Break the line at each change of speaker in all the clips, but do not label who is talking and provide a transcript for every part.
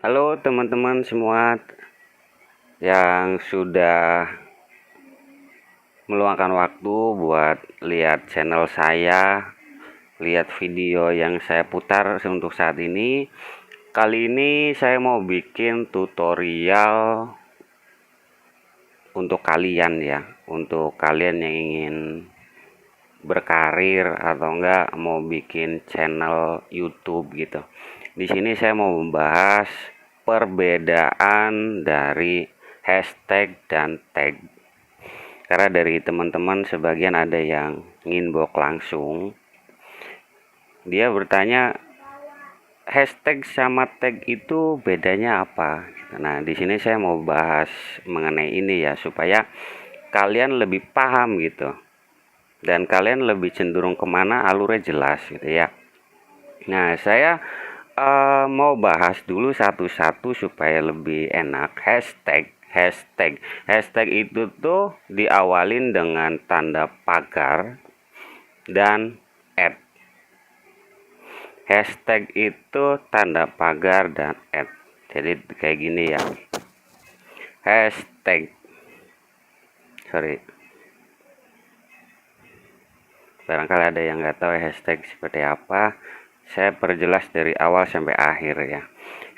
Halo teman-teman semua yang sudah meluangkan waktu buat lihat channel saya, lihat video yang saya putar untuk saat ini. Kali ini saya mau bikin tutorial untuk kalian ya, untuk kalian yang ingin berkarir atau enggak mau bikin channel YouTube gitu. Di sini saya mau membahas perbedaan dari hashtag dan tag. Karena dari teman-teman sebagian ada yang inbox langsung. Dia bertanya, hashtag sama tag itu bedanya apa? Nah, di sini saya mau bahas mengenai ini ya supaya kalian lebih paham gitu. Dan kalian lebih cenderung kemana alurnya jelas gitu ya. Nah, saya mau bahas dulu satu-satu supaya lebih enak. Hashtag itu tuh diawalin dengan tanda pagar dan add. Hashtag itu tanda pagar dan add. Jadi kayak gini ya. Hashtag, barangkali ada yang nggak tahu hashtag seperti apa. Saya perjelas dari awal sampai akhir ya.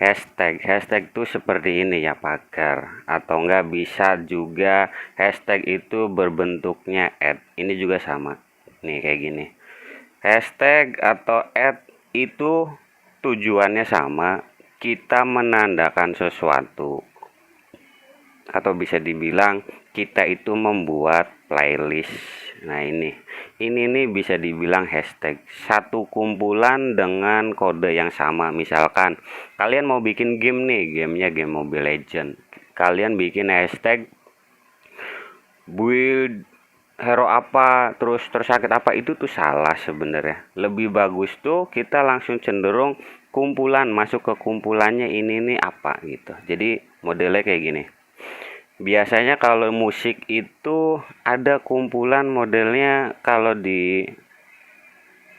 Hashtag itu seperti ini ya, pagar, atau enggak bisa juga hashtag itu berbentuknya add. Ini juga sama nih, kayak gini. Hashtag atau add itu tujuannya sama, kita menandakan sesuatu, atau bisa dibilang kita itu membuat playlist. Nah, ini nih bisa dibilang hashtag, satu kumpulan dengan kode yang sama. Misalkan kalian mau bikin game nih, gamenya game Mobile Legend, kalian bikin hashtag build hero apa terus tersakit apa, itu tuh salah sebenarnya. Lebih bagus tuh kita langsung cenderung kumpulan, masuk ke kumpulannya ini nih apa gitu. Jadi modelnya kayak gini. Biasanya kalau musik itu ada kumpulan modelnya, kalau di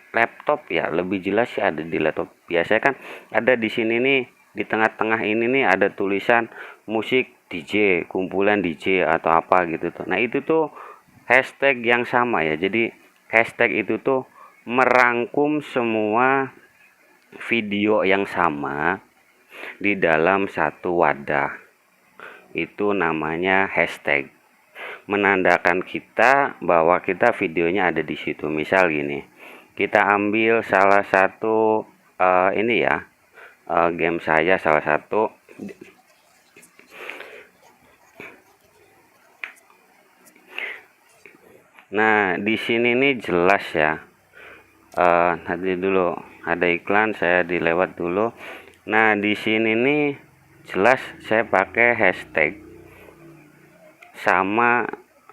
laptop ya lebih jelas sih ada di laptop. Biasanya kan ada di sini nih, di tengah-tengah ini nih ada tulisan musik DJ, kumpulan DJ atau apa gitu tuh. Nah, itu tuh hashtag yang sama ya. Jadi hashtag itu tuh merangkum semua video yang sama di dalam satu wadah. Itu namanya hashtag. Menandakan kita bahwa kita videonya ada di situ. Misal gini, kita ambil salah satu ini ya, game saya salah satu. Nah, di sini nih jelas ya. Nanti dulu ada iklan, saya dilewat dulu. Nah, di sini nih jelas saya pakai hashtag sama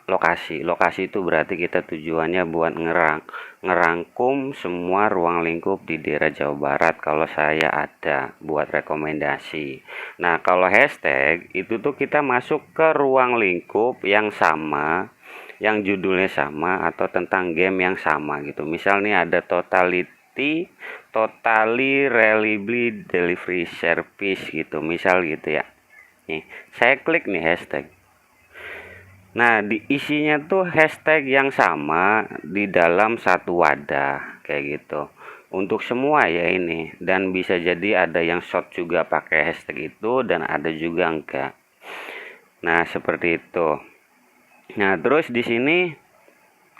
lokasi. Lokasi itu berarti kita tujuannya buat ngerangkum semua ruang lingkup di daerah Jawa Barat kalau saya ada buat rekomendasi. Nah, kalau hashtag itu tuh kita masuk ke ruang lingkup yang sama, yang judulnya sama atau tentang game yang sama gitu. Misal nih ada totally reliably delivery service gitu, misal gitu ya. Nih, saya klik nih hashtag. Nah, di isinya tuh hashtag yang sama di dalam satu wadah kayak gitu. Untuk semua ya ini, dan bisa jadi ada yang short juga pakai hashtag itu dan ada juga enggak. Nah, seperti itu. Nah, terus di sini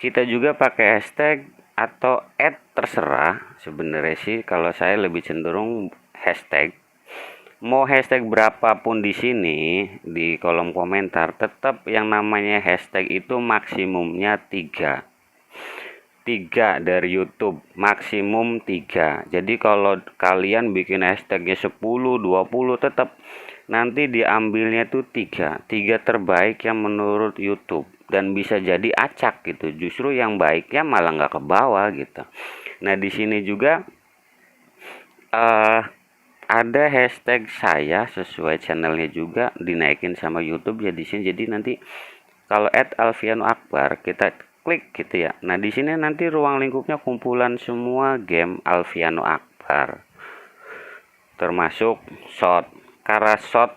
kita juga pakai hashtag atau add, terserah sebenarnya sih. Kalau saya lebih cenderung hashtag. Mau hashtag berapapun di sini di kolom komentar, tetap yang namanya hashtag itu maksimumnya 3 dari YouTube, maksimum 3. Jadi kalau kalian bikin hashtagnya 10 20, tetap nanti diambilnya tuh 3 terbaik yang menurut YouTube. Dan bisa jadi acak gitu, justru yang baiknya malah nggak ke bawah gitu. Nah, di sini juga ada hashtag saya sesuai channelnya juga dinaikin sama YouTube ya di sini. Jadi nanti kalau @alfiano akbar kita klik gitu ya. Nah, di sini nanti ruang lingkupnya kumpulan semua game Alfiano Akbar, termasuk short. karena shot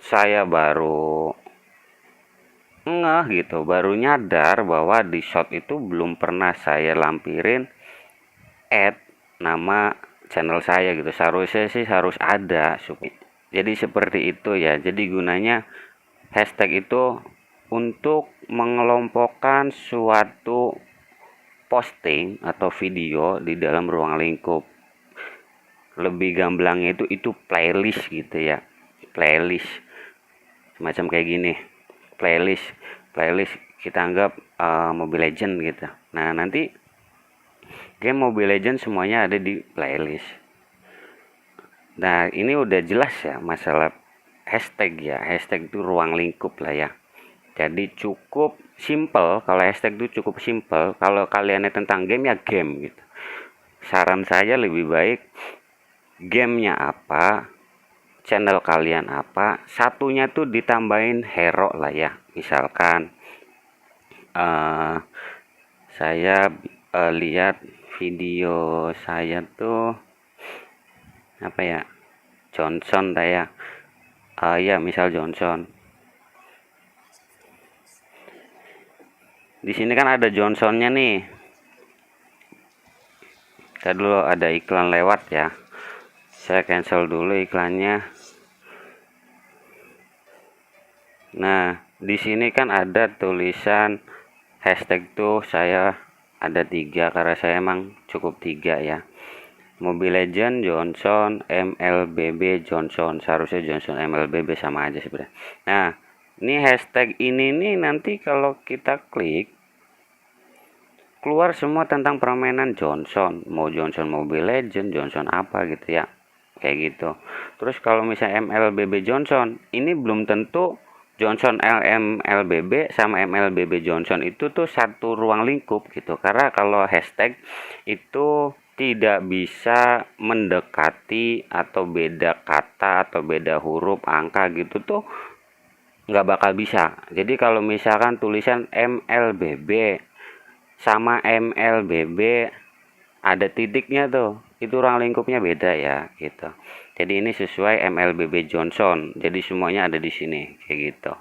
saya baru gitu, baru nyadar bahwa di shot itu belum pernah saya lampirin add nama channel saya gitu. Seharusnya sih harus ada. Jadi seperti itu ya. Jadi gunanya hashtag itu untuk mengelompokkan suatu posting atau video di dalam ruang lingkup. Lebih gamblangnya itu playlist gitu ya. Playlist semacam kayak gini. Playlist kita anggap Mobile Legend gitu. Nah, nanti game Mobile Legend semuanya ada di playlist. Nah, ini udah jelas ya masalah hashtag ya. Hashtag itu ruang lingkup lah ya. Jadi cukup simple, kalau hashtag itu cukup simple. Kalau kalian tentang game ya game gitu. Saran saya lebih baik gamenya apa, channel kalian apa, satunya tuh ditambahin hero lah ya. Misalkan saya lihat video saya tuh apa ya, Johnson ya, ya misal Johnson. Di sini kan ada Johnsonnya nih. Kita dulu ada iklan lewat ya. Saya cancel dulu iklannya. Nah, di sini kan ada tulisan hashtag tuh saya ada 3 karena saya emang cukup 3 ya. Mobile Legend Johnson, MLBB Johnson. Seharusnya Johnson MLBB sama aja sebenarnya. Nah, ini hashtag ini nih nanti kalau kita klik keluar semua tentang permainan Johnson. Mau Johnson Mobile Legend, Johnson apa gitu ya. Kayak gitu. Terus kalau misalnya MLBB Johnson, ini belum tentu Johnson MLBB sama MLBB Johnson itu tuh satu ruang lingkup gitu. Karena kalau hashtag itu tidak bisa mendekati atau beda kata atau beda huruf angka gitu tuh nggak bakal bisa. Jadi kalau misalkan tulisan MLBB sama MLBB ada titiknya tuh, itu ruang lingkupnya beda ya gitu. Jadi ini sesuai MLBB Johnson, jadi semuanya ada di sini kayak gitu.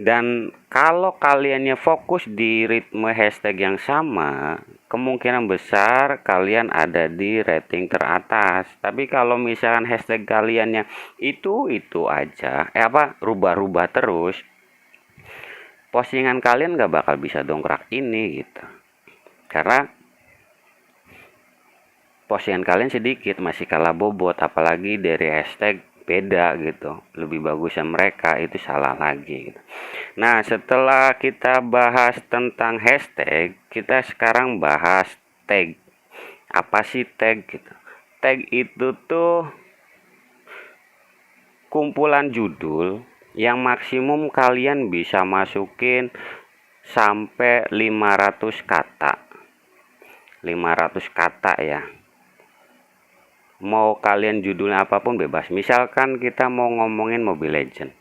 Dan kalau kaliannya fokus di ritme hashtag yang sama, kemungkinan besar kalian ada di rating teratas. Tapi kalau misalkan hashtag kaliannya itu aja, rubah-rubah terus, postingan kalian nggak bakal bisa dongkrak ini gitu. Karena postingan kalian sedikit, masih kalah bobot, apalagi dari hashtag beda gitu, lebih bagusnya mereka itu salah lagi gitu. Nah, setelah kita bahas tentang hashtag, kita sekarang bahas tag. Apa sih tag gitu? Tag itu tuh kumpulan judul yang maksimum kalian bisa masukin sampai 500 kata. 500 kata ya. Mau kalian judulnya apapun bebas. Misalkan kita mau ngomongin Mobile Legend,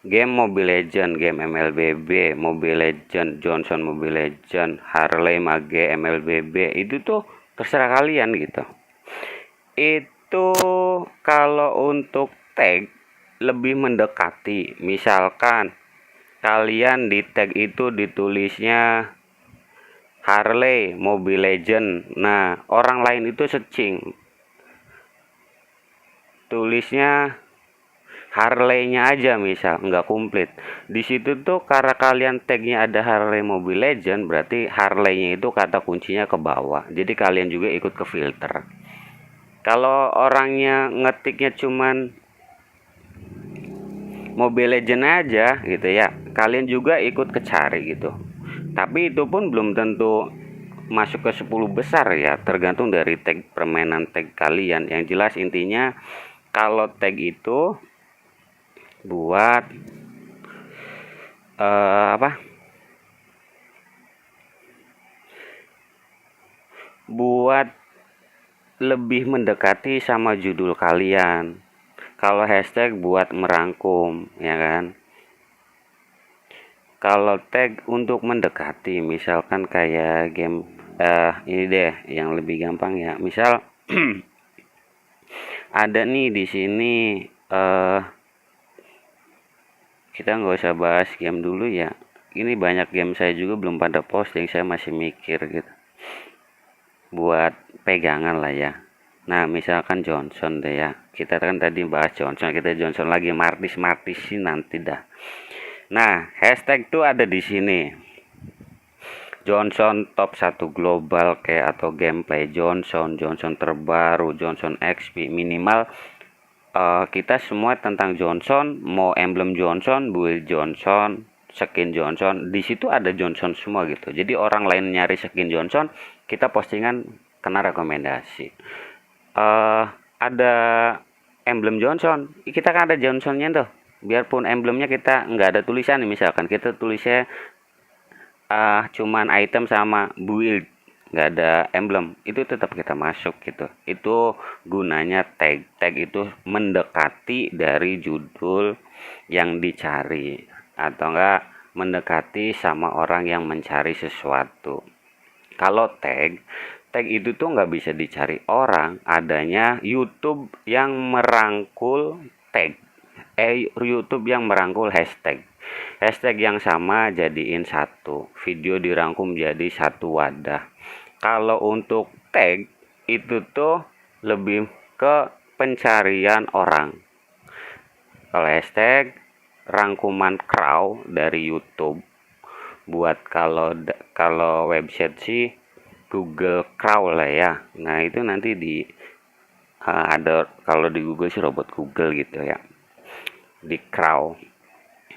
game Mobile Legend, game MLBB, Mobile Legend, Johnson Mobile Legend, Harley Mage MLBB, itu tuh terserah kalian gitu. Itu kalau untuk tag lebih mendekati. Misalkan kalian di tag itu ditulisnya Harley Mobile Legend. Nah, orang lain itu searching, tulisnya Harley-nya aja misal, nggak komplit. Di situ tuh karena kalian tagnya ada Harley Mobile Legend, berarti Harley-nya itu kata kuncinya ke bawah. Jadi kalian juga ikut ke filter. Kalau orangnya ngetiknya cuman Mobile Legend aja gitu ya, kalian juga ikut kecari gitu. Tapi itu pun belum tentu masuk ke 10 besar ya, tergantung dari tag permainan tag kalian. Yang jelas intinya kalau tag itu buat buat lebih mendekati sama judul kalian. Kalau hashtag buat merangkum ya kan. Kalau tag untuk mendekati, misalkan kayak game ini deh yang lebih gampang ya. Misal Ada nih di sini, kita nggak usah bahas game dulu ya. Ini banyak game saya juga belum pada posting, saya masih mikir gitu. Buat pegangan lah ya. Nah, misalkan Johnson deh ya. Kita kan tadi bahas Johnson, kita Johnson lagi Martis sih nanti dah. Nah, hashtag tuh ada di sini. Johnson top 1 global kayak atau gameplay Johnson terbaru, Johnson XP minimal. Kita semua tentang Johnson, mau emblem Johnson, build Johnson, skin Johnson, di situ ada Johnson semua gitu. Jadi orang lain nyari skin Johnson, kita postingan kena rekomendasi. Ada emblem Johnson, kita kan ada Johnsonnya tuh. Biarpun emblemnya kita nggak ada tulisan, misalkan kita tulisnya cuman item sama build, nggak ada emblem, itu tetap kita masuk gitu. Itu gunanya tag itu mendekati dari judul yang dicari, atau enggak mendekati sama orang yang mencari sesuatu. Kalau tag itu tuh nggak bisa dicari orang, adanya YouTube yang merangkul tag, YouTube yang merangkul hashtag yang sama jadiin satu video, dirangkum jadi satu wadah. Kalau untuk tag itu tuh lebih ke pencarian orang. Kalau hashtag rangkuman crowd dari YouTube. Buat kalau website sih Google Crowd lah ya. Nah, itu nanti di ada, kalau di Google sih robot Google gitu ya. Di Crowd.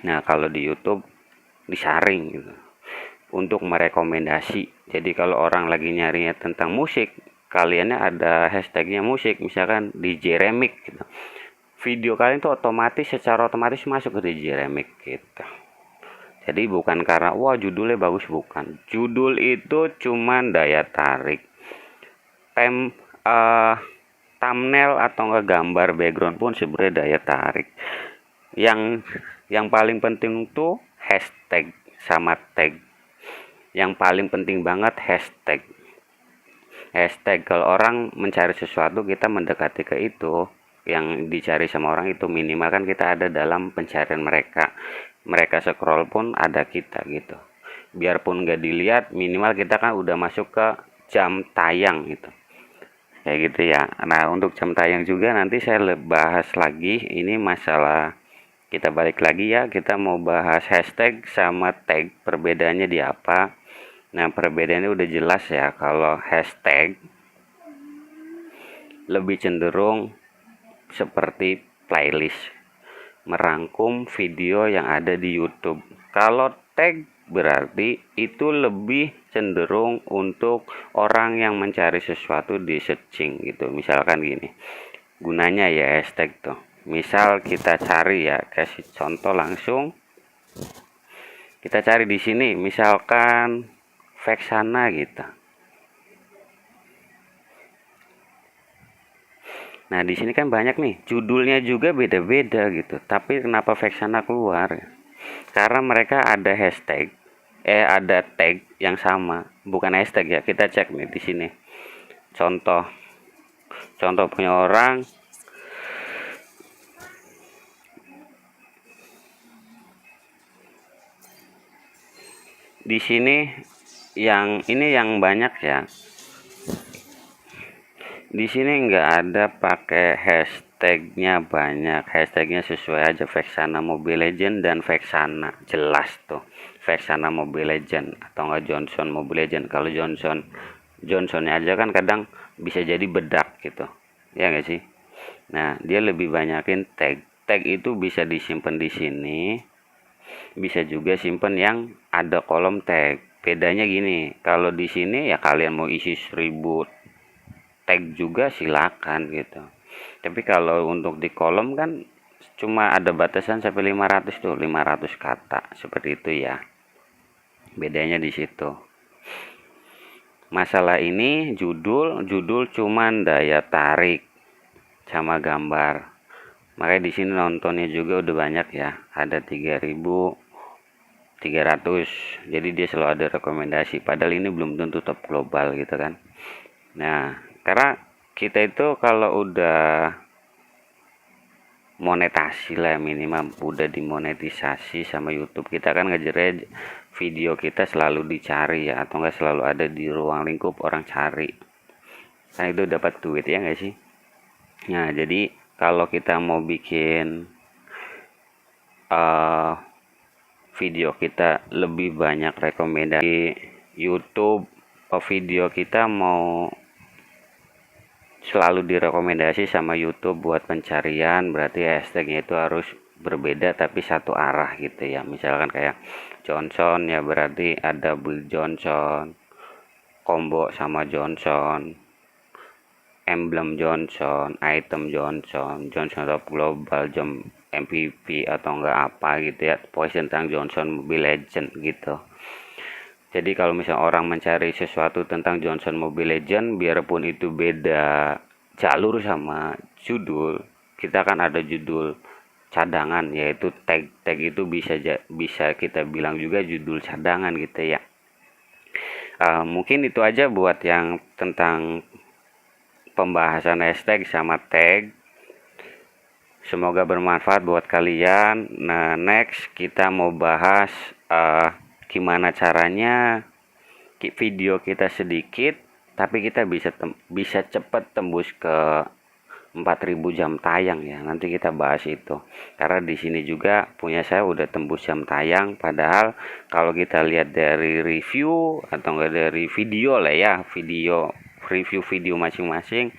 Nah, kalau di YouTube disaring gitu untuk merekomendasi. Jadi kalau orang lagi nyarinya tentang musik, kaliannya ada hashtagnya musik, misalkan DJ Remix gitu. Video kalian tuh secara otomatis masuk ke DJ Remix gitu. Jadi bukan karena wah judulnya bagus, bukan. Judul itu cuman daya tarik. Thumbnail atau enggak gambar background pun sebenarnya daya tarik. Yang paling penting tuh hashtag sama tag. Yang paling penting banget hashtag. Kalau orang mencari sesuatu, kita mendekati ke itu, yang dicari sama orang itu minimal kan kita ada dalam pencarian mereka. Mereka scroll pun ada kita gitu. Biarpun nggak dilihat, minimal kita kan udah masuk ke jam tayang gitu. Kayak gitu ya. Nah, untuk jam tayang juga nanti saya bahas lagi. Ini masalah, kita balik lagi ya, kita mau bahas hashtag sama tag, perbedaannya di apa. Nah, perbedaannya udah jelas ya. Kalau hashtag lebih cenderung seperti playlist, merangkum video yang ada di YouTube. Kalau tag berarti itu lebih cenderung untuk orang yang mencari sesuatu di searching gitu. Misalkan gini, gunanya ya hashtag tuh. Misal kita cari ya, kasih contoh langsung. Kita cari di sini, misalkan Vexana gitu. Nah, di sini kan banyak nih, judulnya juga beda-beda gitu. Tapi kenapa Vexana keluar? Karena mereka ada hashtag, ada tag yang sama, bukan hashtag ya. Kita cek nih di sini. Contoh punya orang. Di sini yang ini yang banyak ya. Di sini nggak ada pakai hashtagnya banyak, hashtagnya sesuai aja, Vexana Mobile Legend dan Vexana, jelas tuh Vexana Mobile Legend atau nggak Johnson Mobile Legend. Kalau Johnsonnya aja kan kadang bisa jadi bedak gitu ya nggak sih. Nah, dia lebih banyakin tag itu bisa disimpan di sini, bisa juga simpen yang ada kolom tag. Bedanya gini, kalau di sini ya kalian mau isi 1000 tag juga silakan gitu. Tapi kalau untuk di kolom kan cuma ada batasan sampai 500 tuh, 500 kata seperti itu ya. Bedanya di situ. Masalah ini judul cuman daya tarik sama gambar. Makanya di sini nontonnya juga udah banyak ya, ada 3.300. Jadi dia selalu ada rekomendasi, padahal ini belum tentu top global gitu kan. Nah, karena kita itu kalau udah monetasi lah, minimal udah dimonetisasi sama YouTube. Kita kan ngejar video kita selalu dicari ya, atau enggak selalu ada di ruang lingkup orang cari, nah itu dapat duit ya enggak sih. Nah jadi kalau kita mau bikin video kita lebih banyak rekomendasi YouTube, video kita mau selalu direkomendasi sama YouTube buat pencarian, berarti hashtagnya itu harus berbeda tapi satu arah gitu ya. Misalkan kayak Johnson ya, berarti ada Bill Johnson, combo sama Johnson, emblem Johnson, item Johnson, Johnson top global, jam MVP atau enggak apa gitu ya, pokoknya tentang Johnson Mobile Legend gitu. Jadi kalau misalnya orang mencari sesuatu tentang Johnson Mobile Legend, biarpun itu beda jalur sama judul, kita kan ada judul cadangan, yaitu tag itu bisa kita bilang juga judul cadangan gitu ya. Mungkin itu aja buat yang tentang pembahasan hashtag sama tag. Semoga bermanfaat buat kalian. Nah, next kita mau bahas gimana caranya video kita sedikit tapi kita bisa cepat tembus ke 4000 jam tayang ya. Nanti kita bahas itu. Karena di sini juga punya saya udah tembus jam tayang, padahal kalau kita lihat dari review atau enggak dari video lah ya, review video masing-masing,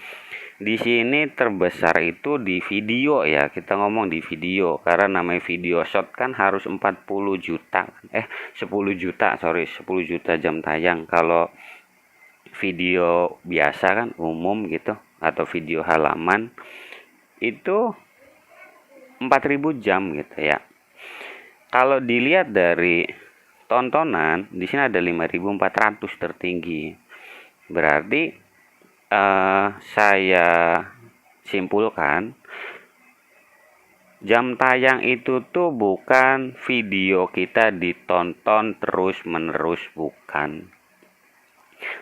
di sini terbesar itu di video ya. Kita ngomong di video karena namanya video short kan harus 10 juta jam tayang. Kalau video biasa kan umum gitu atau video halaman itu 4000 jam gitu ya. Kalau dilihat dari tontonan di sini ada 5400 tertinggi. Berarti saya simpulkan jam tayang itu tuh bukan video kita ditonton terus menerus, bukan,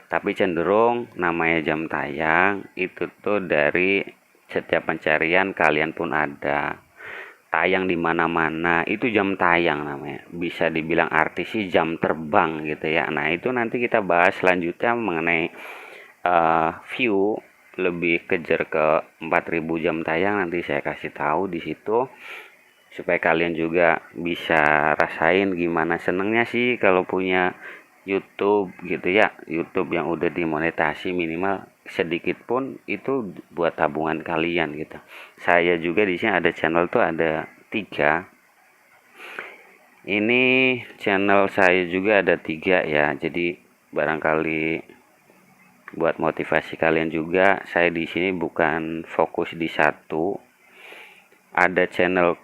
tapi cenderung namanya jam tayang itu tuh dari setiap pencarian kalian pun ada tayang di mana-mana, itu jam tayang namanya. Bisa dibilang artis sih jam terbang gitu ya. Nah itu nanti kita bahas selanjutnya mengenai view, lebih kejar ke 4000 jam tayang, nanti saya kasih tahu di situ supaya kalian juga bisa rasain gimana senengnya sih kalau punya YouTube gitu ya. YouTube yang udah dimonetasi minimal sedikit pun itu buat tabungan kalian gitu. Saya juga di sini ada channel tuh ada 3. Ini channel saya juga ada 3 ya. Jadi barangkali buat motivasi kalian juga, saya di sini bukan fokus di satu, ada channel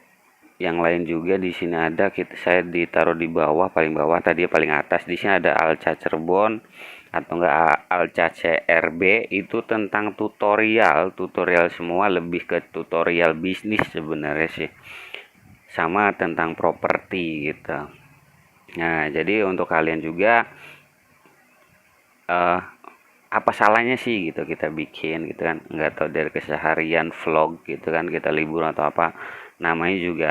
yang lain juga di sini ada. Saya ditaruh di bawah, paling bawah tadi paling atas. Di sini ada Alca Cirebon atau enggak Alca CRB, itu tentang tutorial semua, lebih ke tutorial bisnis sebenarnya sih, sama tentang properti gitu. Nah jadi untuk kalian juga apa salahnya sih gitu kita bikin gitu kan, nggak tahu dari keseharian vlog gitu kan, kita liburan atau apa, namanya juga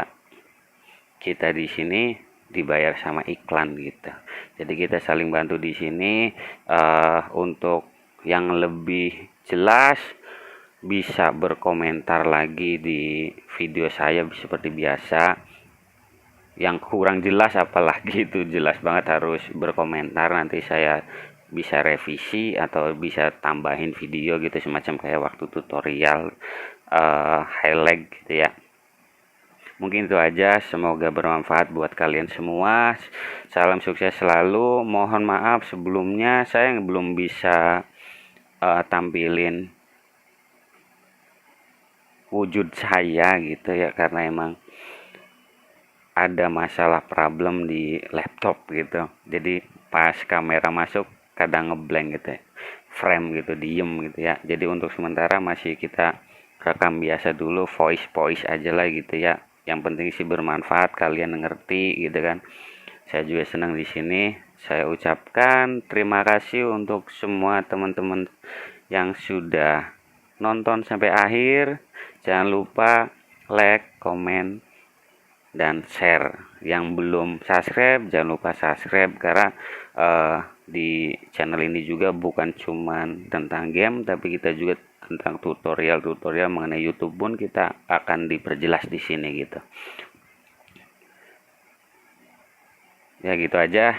kita di sini dibayar sama iklan gitu. Jadi kita saling bantu di sini. Untuk yang lebih jelas bisa berkomentar lagi di video saya seperti biasa. Yang kurang jelas apalagi itu jelas banget harus berkomentar, nanti saya bisa revisi atau bisa tambahin video gitu, semacam kayak waktu tutorial highlight gitu ya. Mungkin itu aja, semoga bermanfaat buat kalian semua. Salam sukses selalu. Mohon maaf sebelumnya saya belum bisa tampilin wujud saya gitu ya, karena emang ada masalah problem di laptop gitu. Jadi pas kamera masuk kadang ngeblank gitu ya, frame gitu, diem gitu ya. Jadi untuk sementara masih kita rekam biasa dulu, voice aja lah gitu ya. Yang penting sih bermanfaat, kalian ngerti gitu kan. Saya juga senang di sini. Saya ucapkan terima kasih untuk semua teman-teman yang sudah nonton sampai akhir. Jangan lupa like, komen, dan share. Yang belum subscribe jangan lupa subscribe, karena di channel ini juga bukan cuman tentang game, tapi kita juga tentang tutorial mengenai YouTube pun kita akan diperjelas di sini gitu. Ya gitu aja.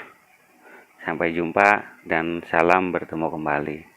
Sampai jumpa dan salam bertemu kembali.